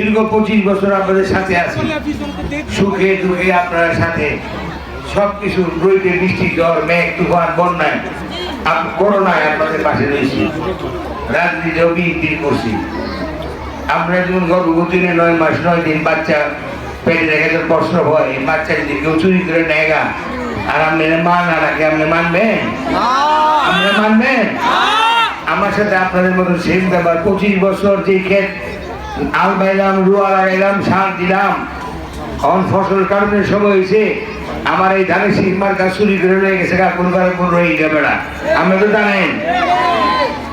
দীর্ঘ 25 বছর আপনাদের সাথে আছি, সুখে দুঃখে আপনার সাথে সবকিছু, রইতে বৃষ্টি, ঝড়, মেঘ, তুফান, বন্যায়, করোনায় আপনাদের পাশে রয়েছি, রাজনীতিও বিএনপি করছি। আমরা যেমন গর্ভবতী 9 মাস 9 দিন বাচ্চা পেটে রেখে তো প্রশ্ন হয়, বাচ্চা যদি কেউ চুরি করে নেগা আর আপনি মান আর আগে আপনি মানবেন? আপনি মানবেন? আমার সাথে আপনাদের মতো সেম ব্যাপার। 25 বছর যে ক্ষেত আল বাইলাম, রুয়া লাগাইলাম, সার দিলাম, ফসল কারণের সময় হয়েছে আমার এই ধানের শীষ মার্কা চুরি করে রয়ে গেছে, কোন রয়ে যাবে না। আপনি তো জানেন,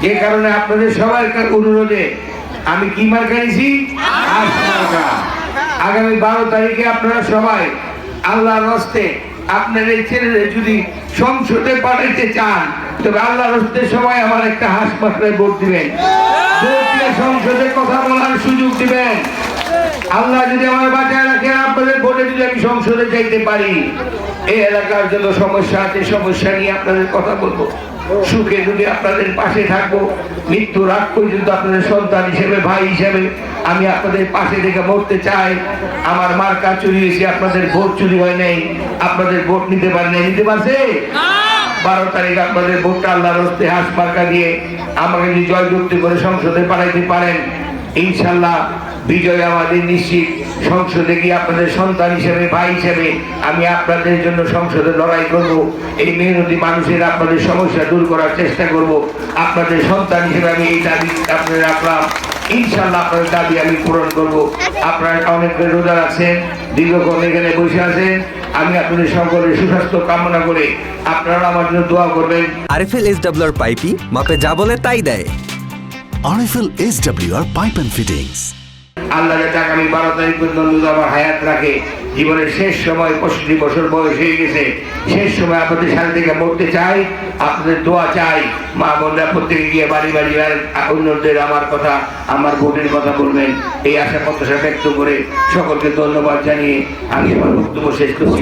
যে কারণে আপনাদের সবার অনুরোধে আমি কি মার্কা নিছি? আশ মার্কা। আগামী 12 তারিখে আপনারা সবাই আল্লাহর হস্তে আপনার এই ছেলেদের যদি সংসদে পাঠাইতে চান, তবে আল্লাহর হস্তে সবাই আমার একটা হাস মার্কায় ভোট দিবেন। ভোট দিয়ে সংসদে কথা বলার সুযোগ দিবেন। আল্লাহ যদি আমার বাঁচায় রাখেন, আপনাদের ভোটে যদি আমি সংসদে যাইতে পারি, এই এলাকার যত সমস্যা আছে সমস্যা নিয়ে আপনাদের কথা বলবো, সুখে যদি আপনাদের পাশে থাকবো, মৃত্যুর আগ পর্যন্ত আপনাদের সন্তান হিসেবে, ভাই হিসেবে আমি আপনাদের পাশে থেকে মরতে চাই। আমার মার্কা চুরি হয়েছে, আপনাদের ভোট চুরি হয় নাই, আপনাদের ভোট নিতে পারে নাই, নিতে পারছে? 12 তারিখ আপনাদের ভোটটা আল্লাহর হস্তে হাস মার্কা দিয়ে আমাকে যদি জয়যুক্তি করে সংসদে পাঠাইতে পারেন, ইনশাল্লাহ বিজয় আমাদের নিশ্চিত। সংসদে গিয়ে আপনাদের সন্তান হিসেবে, ভাই হিসেবে আমি আপনাদের জন্য সংসদে লড়াই করব। এই মেহনতি মানুষের আপনাদের সমস্যা দূর করার চেষ্টা করব। আপনাদের সন্তান হিসেবে আমি এই দাবি আপনাদের রাখলাম। ইনশাল্লাহ আপনাদের দাবি আমি পূরণ করব। আপনারা অনেক রোজা আছেন, দীর্ঘক্ষণ এখানে বসে আছেন, আমি আপনাদের সকলের সুস্বাস্থ্য কামনা করে আপনারা আমার জন্য দোয়া করবেন। আরএফএল এসডব্লিউআর পাইপি মাপে যা বলে তাই দেয়। RFL SWR pipe and fittings. আল্লাহ যাতে আগামী 12 তারিখ পর্যন্ত আমার হায়াত রাখে, জীবনের শেষ সময় 65 বছর বয়স হয়ে গেছে, শেষ সময় আপনাদের সাথে থেকে মরতে চাই, আপনাদের দোয়া চাই। মা বোনরা প্রত্যেকে গিয়ে বাড়ি বাড়ি অন্যদের আমার কথা, আমার ভোটের কথা বলবেন, এই আশা প্রত্যাশা ব্যক্ত করে সকলকে ধন্যবাদ জানিয়ে আমি আমার বক্তব্য শেষ করছি।